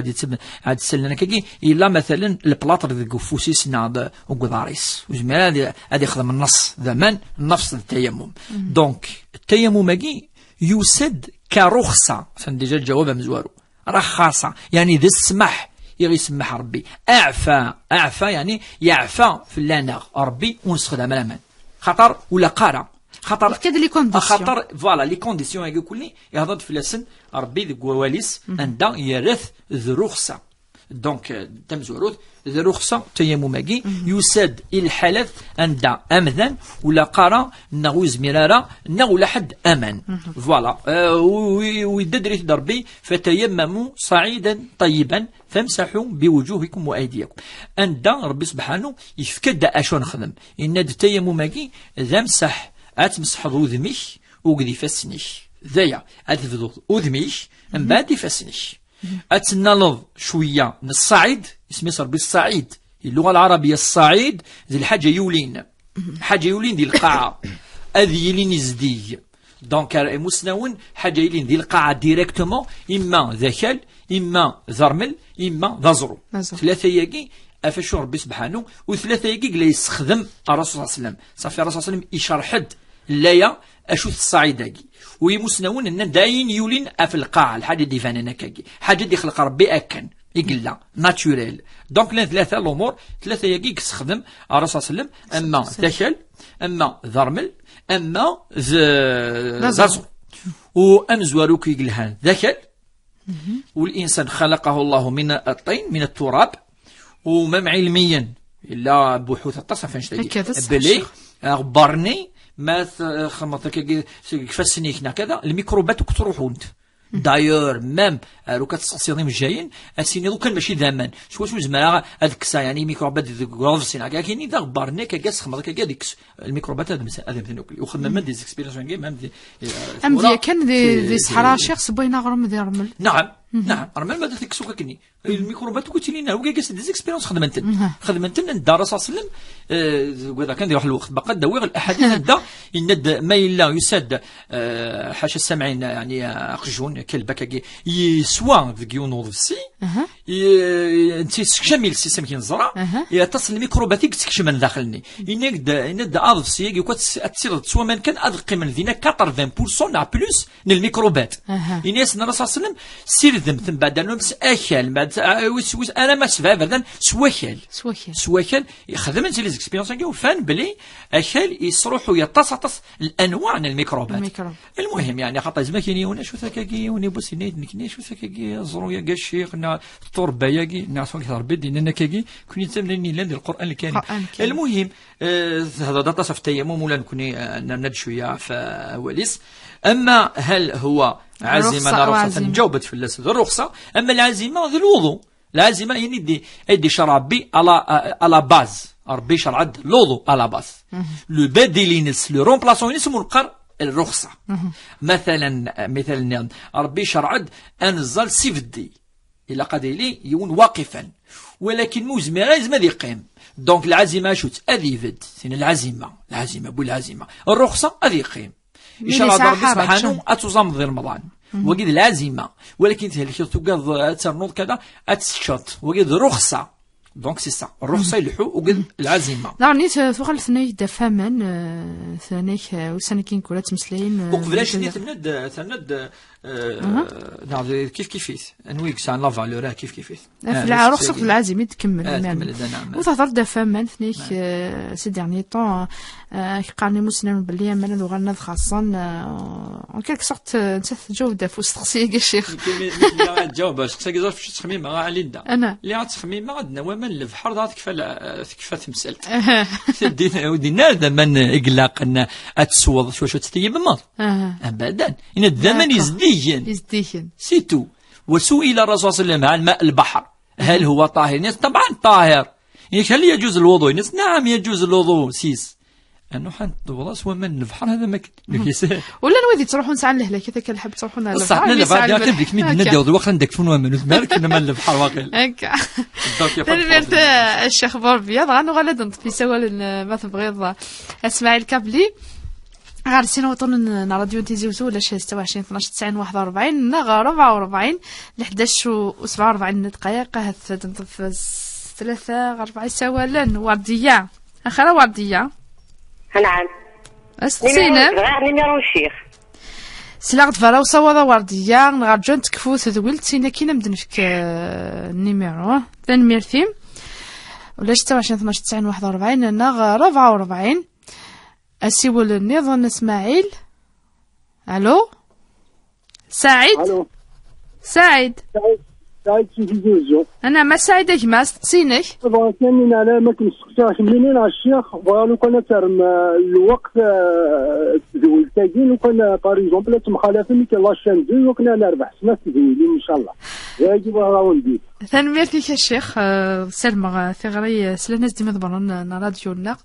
عاد تسلنا كي إلا مثلا البلاطر ذي قفوسيس ناض وقضاريس وزميلا هذا يخدم النص زمان النفس التيمم دونك التيمم ماكي يسد كرخصة ديجا الجواب مزوارو رخاصة يعني ذي السمح يغي يسمح ربي أعفى يعني يعفى في اللانغ ربي ونستخدم الأمان خطر ولا قارة خطر كذا لي كونديسيون خطر فوالا لي كونديسيون يقول كلي يهضر في لسن ربي ذي كواليس عندها يرث ذي رخصة دونك تمزوروت ذا رخصة تيمماكي يساد الحالات عند أمذن ولا قرا نغو زميرارا نغو لحد أمان فوالا ويددري دربي فتيمموا صعيدا طيبا فامسحوا بوجوهكم وأيديكم عند ربي سبحانه يفكد أشو نخدم إن التيمماكي ذا مسح أتمسح ذميش وقدي فسنيش ذايا أتفضل أذميش من بعد يفسنيش أتنالض شوية من الصعيد اسمي صار بالصعيد اللغة العربية الصعيد ذي الحاجة يولين حاجة يولين ذي القاعة أذي يلين يزدي دونك مسنون حاجة يلين ذي القاعة ديريكتومون إما ذاكل إما ذرمل إما ذزرو ثلاثة يجي أفشو ربي سبحانه وثلاثة يجي لا يستخدم الرسول صلى الله عليه وسلم صافي الرسول صلى الله عليه وسلم يشرحد لا أشوف الصعيداكي ويمسنون أن داين يولين في القاعة الحاجة دي فانانا كاكي حاجة دي خلق ربي أكن يقلا ناتوريل دونك لان ثلاثة الأمور ثلاثة يجيك تستخدم الرسول صلى الله عليه وسلم أما ذاكل أما ذرمل أما زازو وأمزواروك يقلهان ذاكل والإنسان خلقه الله من الطين من التراب ومم علميا إلا بحوث التصف بلي أخبرني ما خمطك كفاسني هنا كذا الميكروبات كتروحون دايور مام لو كتصيرهم جايين اسيني دو كان ماشي ذامان شو زعما هذيك الساعه يعني ميكروبات غوفسين كاين اذا غبرني كاس خمطك ديك الميكروبات هذا مثلا وخدنا دي اكسبيرينس كاين مام دي كان دي صحراء شخص بينا غرم دي رمل نعم رمل ما ديك سوكا كني الميكروبات قلت لنا هو كاس دي اكسبيرينس خدمتنا الدار صلى الله عليه وسلم وهذا كان يروح الوقت بقى داوير الاحاديث دا ان ما الا يساد حاشا السامعين يعني اخرجون كلبك يسوى في كيونوض في انت سكشميل السيستم كي نزرع يتصل الميكروباتيك تكشم من داخلني ينقد اضف سيك يكون تصير تسوى من كان ادق من ذينا 80% نا بلوس من الميكروبات الناس الرسول صلى الله عليه وسلم سير ذم ثم بعد نمس اكل بعد انا ما سبع بعدا سواكل يخدم انت لي اكسبيريونس كي وفان بلي اكل يصروح يتصطس الانواع من الميكروبات المهم يعني خاطر زعما كاين شو ثاكاكي وني بوسينيت نكني شو ثاكاكي زرويا كاشي قلنا التربه ياكي نعرفوا كثر بدي لنا كاكي كوني تمنني لان القران الكريم المهم هذا داتا في التيمم ولا نكوني نمد شويه في وليس اما هل هو عازمه رخصه جاوبت في الرخصه اما العازمه ذو الوضوء العازمه يعني دي شرع بي على باز ربي شرع الوضوء على باز لو بديل لو رومبلاسون اسمه القر الرخصة مثلا ربي شرعد أنزل سيفدي إلا قديلي يكون واقفا ولكن موزمي لازم يقيم دونك العزيمة شوت أذي فد سين العزيمة بالعزيمة الرخصة أذي يقيم يشرع ربي سبحانه أتوزم ضي رمضان وقيد العزيمة ولكن تهلك تقض ترنوض كذا أتشط وقيد رخصة دونك سي سا الرخصه يلحو وقد العزيمه نارني ثقل ثني دفامان ثانيك وسنكين كولا تمسلين وقبلاش تند نعم كيف انويك سان لا فالور كيف في الرخصه في العزيمه تكمل وتهضر دفامان ثنيك سي ديرني طون قالني مسلم باللي مالا لغنا خاصه ان كيلك سورت انت تجاوب في وسط الشيخ جاوب باش تسقي في تخميم مع ليندا انا اللي تخميم عندنا ومن البحر ذات كفى تمثل ودينا من اقلاق ان اتسوض شو تتيب مر ابدا ان الزمن يزديجن سيتو وسئل الرسول صلى الله عليه وسلم عن ماء البحر هل هو طاهر؟ طبعا طاهر. هل يجوز الوضوء؟ نعم يجوز الوضوء سيس انه حنت ولاص ومن البحر هذا ما ولا نوذي تروحون ساعه لهله كذا كنحب تروحون على البحر صح لا بعد تبدك ميد ندير الوقت عندك فون ومن مالك انما البحر واقيل هكا تنبيرت الشيخ بوربياض غنغلد في سوال ما تبغيض اسماعيل كابلي غير سين وطن راديو تيزيوزو ولا 26 12 90 41 نغا 44 ل 11 و47 دقائق هث تنطف 3 4 سوالا ورديه اخرى ورديه نعم استسينا نيميرو الشيخ سلاغت فرا وصوضه ورديه نغرجون تكفو تذولت سينا كينا مدنفك النيميرو تنميرتيم ولا 26 12 90 41 نغا 44 أسيول النظام إسماعيل. ألو سعيد. ألو سعيد سعيد سيدي انا ما سعيده كما استقسينك بغيت ثاني على ما كنسقساش منين على الشيخ بغا كان ترم الوقت تدويل تاكين وكان باغ اكزومبل تمخالفه ملي كان لاشين دو وكنا نربح سنه تدويلين ان شاء الله يجب راهو ندير تنميرتك يا شيخ سلمى ثغري سلاناس ديما ضبرنا راديو الناق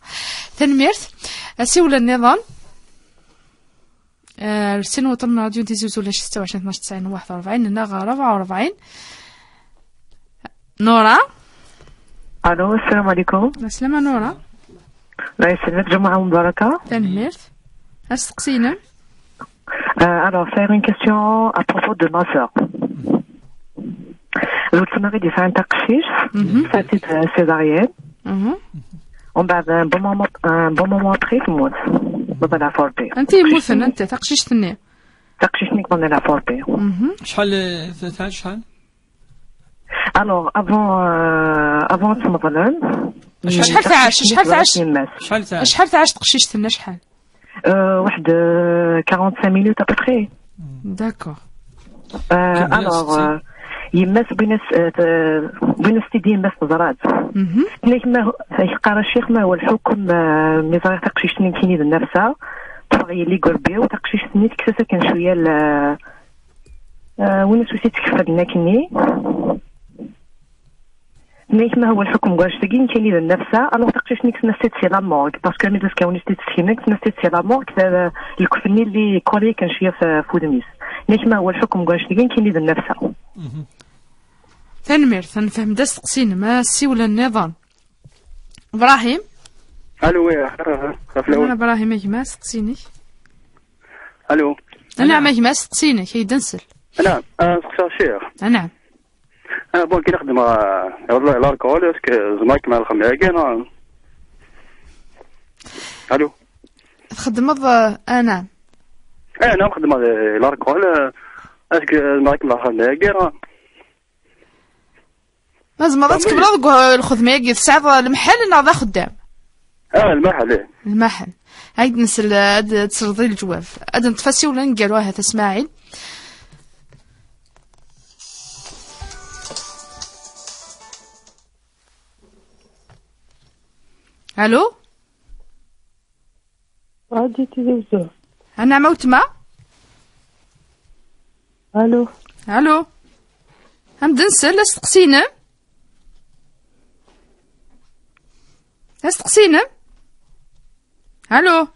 تنميرت اسيولا النظام رسين وطن راديو ديزوز ولا 26 12 90 41 ناغا 44 نورا. الو السلام عليكم. السلام نورا. الله يسلمك جمعة مباركة. تنميرت استقسينا. Alors faire une question à propos de ma soeur. L'autre mari dit faire un تقشيش c'était césarienne. ومن un bon moment après تموت. بابا لا فوربي. انت مثلا انت تقشيشتني. تقشيشنيك بابا لا فوربي. شحال Alors avant رمضان شحال تعاش تقشيشتنا شحال؟ واحد 45 minutes à peu près. D'accord. Alors يماس بين ستيدي يماس نظرات. لكن يقرا الشيخ ما هو الحكم ميزان تقشيشتني كيني بالنفسه تبغي لي قربي وتقشيشتني تكساسا كان شويه وين سوسي تكفدنا كني ميك ما هو الحكم واش تاكين كاين لي النفسه الو تقشيشني كنستيت سي لا مورغ باسكو مي دسكاوني ستيت سكينك كنستيت سي لا مورغ الكفني اللي كوري كان شويه في فودميس ميك ما هو الحكم واش تاكين كاين لي النفسه تنمير تنفهم دا سقسينا ما سي ولا النظام. ابراهيم. الو انا ابراهيم يما سقسينك. الو نعم يما سقسينك هي دنسل. نعم سقسا الشيخ. نعم انا بون كي نخدم والله الاركول اسك زمايك مع الخماقين. الو تخدم انا نخدم الاركول اسك زمايك مع الخماقين لازم ما تكبر الخدمه يجي تسعد المحل ناض خدام. المحل هاي نسل تسرضي الجواب ادم تفسي ولا نقالوها تسماعي. الو غادي تلفزيون انا موتما. الو هم دنسل استقسينا الو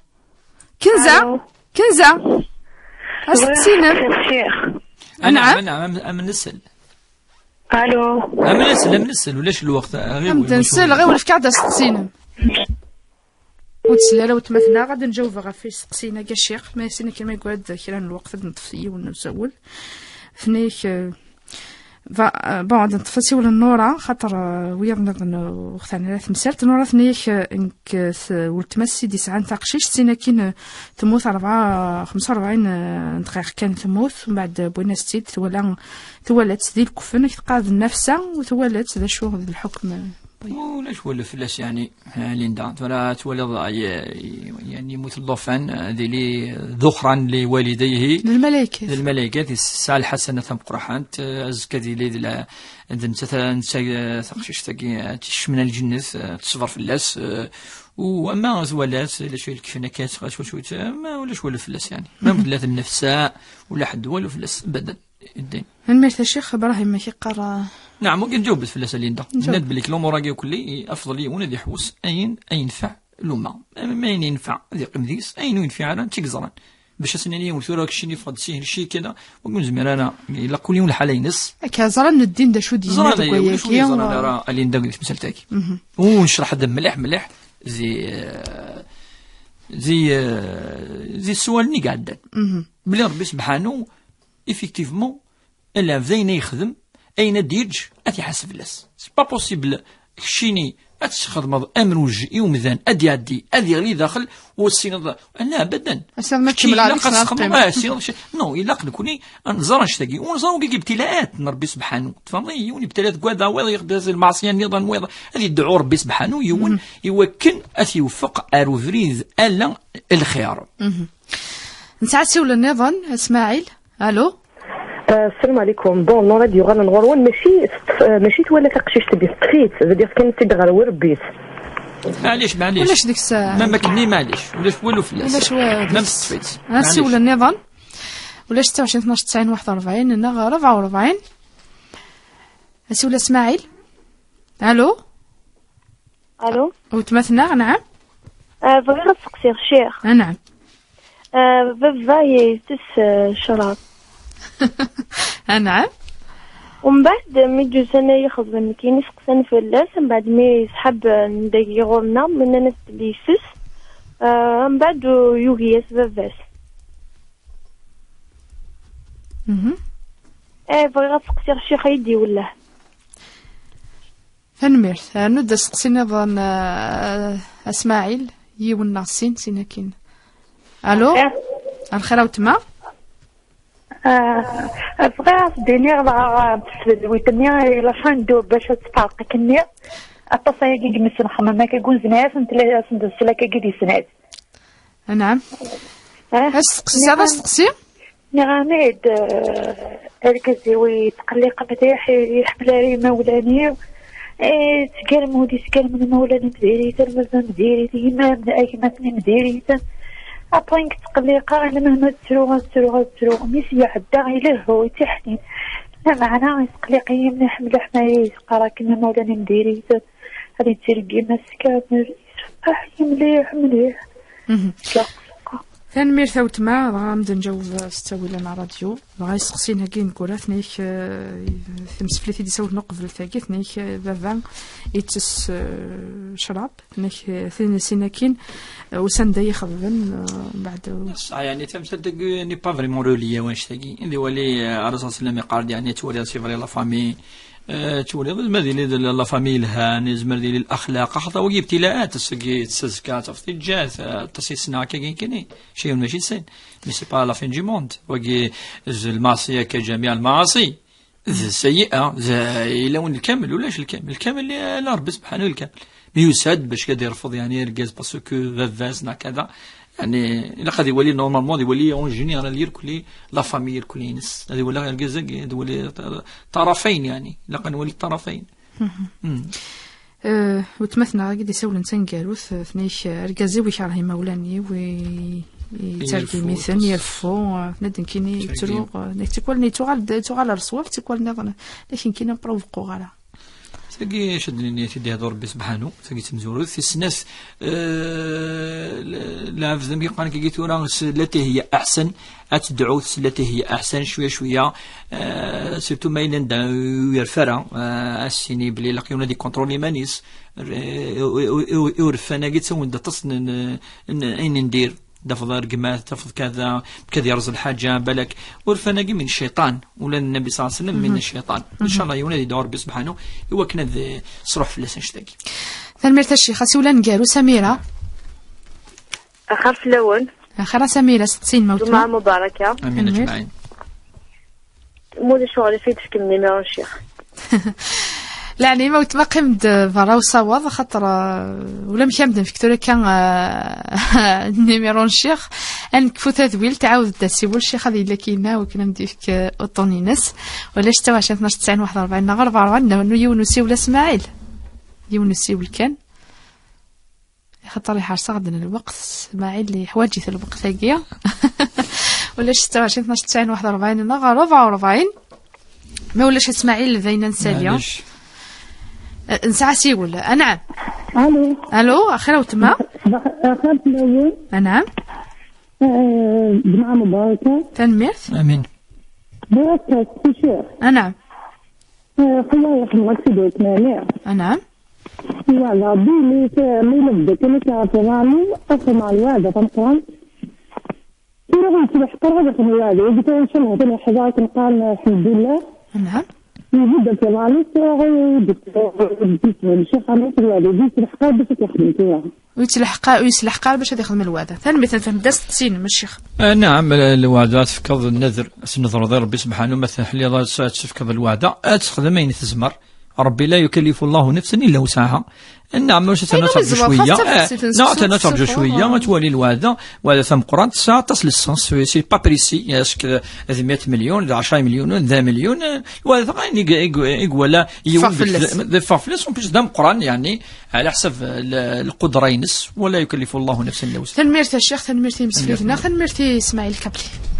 كنزة استقسينا الشيخ. نعم نسل. الو نسل ولاش الوقت غير نسل غير في قاعده استقسينا وتسلاله وتمثنا غادي نجاوب غير في استقسينا كاع الشيخ ما يسينا كما يقعد كيرا الوقت نطفي ونسول فنيك بعض التفاصيل ولا النورة خاطر ويرنا وختنا تمسرت نورة ثنيك انك ولتمسي 9 تقشيش سينا كين تموت 45 دقيقة كان تموت ومن بعد بوينا ستيد ثولات ذي الكفن كتقاض النفسة وثولات ذا شو الحكم ولاش ولا فلاس يعني ليندا ولا تولد يعني يموت الضفان ذي ذخرا لوالديه للملائكة الساعة الحسنة مقرحان أزكى ذي لي تقشيش تاكي تشمن الجنة تصفر فلاس وأما زوالات لا شوية الكفنكات شوية ما ولاش ولا فلاس يعني ما بدلات النفساء ولا حد ولا فلاس أبدا الدين. المرت الشيخ ابراهيم ما كيقرا. نعم ممكن جاوبت في ليندا ناد بليك الامور راكي كلي افضل يون ذي حوس اين ينفع لوما ما ينفع ذي قمديس اين ينفع انا تيكزران باش اسناني وثورك شي فقد سيه شي كذا ونقول زمير انا الا كل يوم الحاله ينص كزران الدين دا شو ديال زران راه ليندا قلت مسالتاكي ونشرح هذا مليح زي السؤال اللي قاعد بلي ربي سبحانه effectivement الا بدينا يخدم اين ديرج اتي حسب لاس سي با بوسيبل شيني اتخدم امر وجه يوم ذان ادي عدي ادي غلي داخل والسين لا ابدا ما تكمل عليك نو الا كوني نزرا نشتاقي ونزرا كي ابتلاءات من ربي سبحانه تفهمني يوني ابتلاءات كوادا ويض يقدس المعصيه نظام ويض هذه الدعوه ربي سبحانه يون يوكن اتي يوفق اروفريز الا الخيار نسعسي ولا النظام اسماعيل. الو السلام عليكم. بون نو راديو غنغورون ماشي تولا تقشيش تبي تخيت بدي كان سيد غير ربيت معليش ولاش ديك الساعه ما كني معليش ولاش والو فلاس ولاش تصفيت هاسي ولا النظام ولاش 26 12 90 41 هنا 44 هاسي ولا اسماعيل. الو وتمثلنا. نعم بغي غنسقسي الشيخ. نعم بابا يتس شراب. نعم ومن بعد مي جوج انا ياخذ من كاين سقسان فلاس من بعد مي يسحب نداكي غورنا من انا ليسس من بعد يوغياس باباس. بغي غنسقسي الشيخ يدي ولا فنمير نبدا سقسينا ظن اسماعيل يولنا سين سينا كاين. الو الخير وتما بغا ديني غا ويتني لا شاندو باش تفارق كني اتصاي كي جمس نخمم ما كيكون زناس انت لا سندس لا كي سناد. نعم اسقسي هذا اسقسي نعميد الكزي ويتقلق مديح يحمل لي مولاني تقال مودي تقال من مولاني مديري تلمز مديري ديما من اي مثني مديري أبغيك تقليقة أنا مهما تسرو ميسي عدا إله هو يتحني لا معنا يتقليقي من حمل حماية قرا كنا مولانا مديري هذه ترقي مسكة مليح ثاني مير ثوت ما غامد نجاوب ستاوي لنا راديو بغا يسقسينا كي نقولها ثنيك في مسفلتي دي سوت نقبل ثاكي ثنيك بابا يتس شراب ثنيك ثاني سيناكين وسندا يخبن بعد يعني تمثل ني با فريمون روليا واش تاكي اللي ولي الرسول صلى الله عليه وسلم يقال يعني تولي سي فري لا فامي تولي مازال لا فامي لها نزمر ديال الاخلاق حتى هو ابتلاءات تسكي تسكات في الجاث تصيصنا كاين شيء ماشي سين مي سي با لا فين دي موند وكي المعصيه كجميع المعاصي السيئه الا وين الكامل ولاش الكامل لا ربي سبحانه الكامل يساد باش كدا يرفض يعني يركز باسكو فافاسنا كذا يعني الا قد يولي نورمالمون يولي اون جينيرال يركلي لا فامي يركلي نس هذا ولا الكزاك هذا ولي طرفين يعني الا قد نولي الطرفين. وتمثلنا قد يسول انسان كاروث ثنيش ركازي ويش راهي مولاني وي تركي مثل يرفو ندن كيني تروق نكتكول ني توغال رسوف تكول نظن لكن كينا بروفقو غالا تلاقي شدني تدي هذا ربي سبحانه تلاقي تمزور في السناس لا في ذنبي قال كي تورا التي هي احسن اتدعو التي هي احسن شويه سيرتو ما يندا يرفرا السيني بلي لقيونا دي كونترولي مانيس يورفنا قلت سوون دا تصن اين ندير دفض رقمات دفض كذا يرز الحاجة بالك ورفناقي من الشيطان ولا النبي صلى الله عليه وسلم من الشيطان إن شاء الله يونادي دور ربي سبحانه هو كنا صروح في اللسان شتاقي ثالميرتا الشيخة سولا نقارو سميرة أخر في الأول أخرى سميرة 60 موتو جمعة مباركة أمين أجمعين مودي شغلي في تشكمني مع الشيخ يعني ما تبقيمد فرا وصواب خاطر ولا مكامدن فيكتوريا كان نيميرون الشيخ ان كفو تذويل تعاود تسيبو الشيخ هذه اللي كاينه وكنا نديفك اوطونينس ولا 26 12 90 41 نغر 44 يونسي ولا اسماعيل يونسي والكان خاطر يحرص غدنا الوقت اسماعيل اللي حواجي الوقت ثاقيه ولا 26 12 90 41 نغر 44 ما ولاش اسماعيل بين نساليا نسعسي ولا نعم. الو اخيرا وتما اخر الاول نعم جمعة مباركة تنمير امين بركة الشيخ نعم الله يرحمك سيدك مانع نعم والله بيلي مولد كنت عارفاني اصلا الوالدة فنقرن كيف تصبح قرابة الوالدة قلت ان شاء الله تاني حضارك نقال الحمد لله نعم يبدأ في العالم الشيخ عميت الوالد يتلحقا باش يخدم فيها ويتلحقا باش يخدم الوالد ثاني مثلا فهمداس تسين من الشيخ نعم الوعدة تفكض النذر سنظر ضي ربي سبحانه مثلا حلي الله تفكض الوعدة تخدم أين تزمر ربي لا يكلف الله نفسا الا وسعها. نعم واش تنترجو شويه نعم تنترجو شويه ما تولي الوعده وهذا ثم قران ساعه تصل السنس سي با بريسي اسك 100 مليون 10 مليون 10 مليون وهذا غير ولا فافلس باش دام قران يعني على حسب القدره ينس ولا يكلف الله نفسا الا وسعها. تنميرتي الشيخ تنميرتي مسفيرنا تنميرتي اسماعيل كابلي.